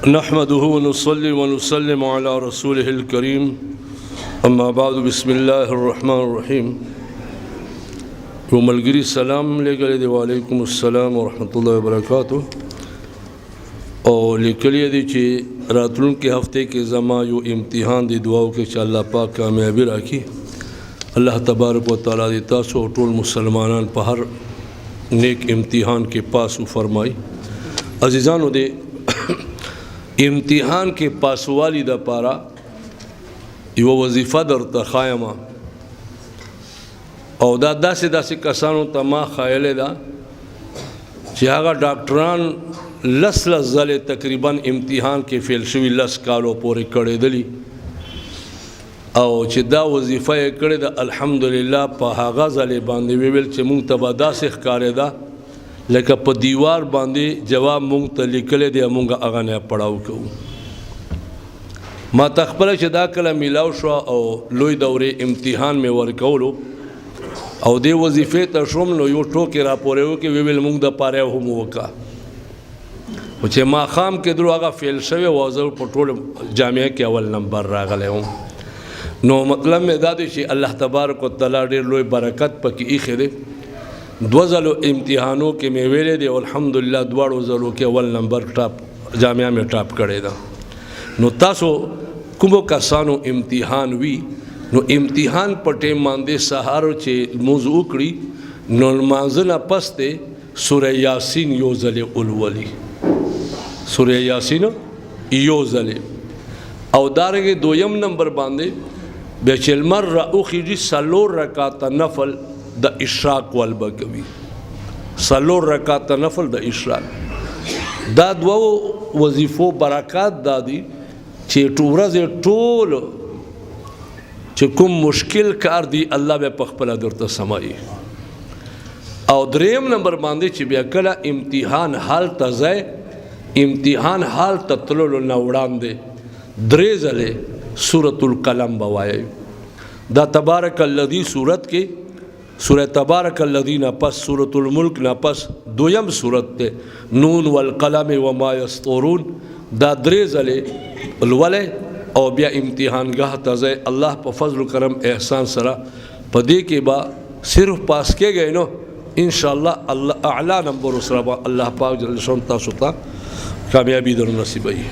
نحمده ونصلي ونسلم على رسوله الكريم اما بعد بسم الله الرحمن الرحيم وملګری سلام لګل دی وعلیکم السلام ورحمت الله وبرکاته او لیکلی دی چې راتلونکي هفته کې زما یو امتحان دی دعاو کې چې الله پاک کامیابی راکړي الله تبارک وتعالى دی تاسو ټول مسلمانان په هر نیک امتحان کې پاسو فرمای عزیزانو دی امتحان کې پاسوالی د پاره یو وظیفه درته خایمه او دا داسې کسانو ته ما خایله ده چې هغه ډاکټران لس ځله تقریبا امتحان کې فیل شوي 10 کالو پورې کړېدلي او چې دا وظیفه یې کړې ده الحمدلله په هغه ځلې باندې ویل چې مونږ ته به داسې ښکارېده لکه په دیوار باندې جواب مونږ ته لیکلی دی مونږ هغه نه پړاو کوو ما ته خپله چې دا کله میلاو شوه او لوی دورې امتحان مې ورکولو او دې وظیفې ته شوم نو یو ټوکې راپورې وکړې ویل مونږ دپاره هم وکړه خو چې ماښام کېدلو هغه فیل شوی و زه په ټول جامعه کې اول نمبر راغلی وم نو مطلب مې دا دی چې الله تبارک وتعالی ډېر لوی برکت پکې ایښی دی 2 ځلو امتحانو کې مې ویلې دی الحمدلله 2 ځلو کې اول نمبر ټاپ جامعه مې ټاپ کړی ده نو تاسو کومو کسانو امتحان وي نو امتحان په ټیم باندې سهار چې لمونځ وکړي نو لمانځه نه پس دی سوره یاسین یو ځلې ولولي سوره یاسین یو ځلې او دارنګې 2م نمبر باندې بیا چې لمر راوخیږي 4 رکعاته نفل د اشراق والبکوي 4 رکعاته نفل د اشراق دا دوه وظیفو برکات دادي چې ورځې ټول چې کوم مشکل کار دی الله به په خپله درته سمایي او 3م نمبر باندې چې بیا کله امتحان حال ته ځای امتحان حال ته تللو نه وړاندې 3 ځلې سورة القلم به وایي دا تبارک الذی صورت کې سورة تبارک الذی نه پس سورة الملک نه پس 2م صورت ته نون والقلم وما یسطرون دا 3 ځلې لولې او بیا امتحانګاه ته ځای الله په فضل و کرم احسان سره په دې کې به صرف پاس کېږئ نو انشاءالله الله اعلی نمبر سره به الله پاک جل شان تاسو ته کامیابی در نصیبوي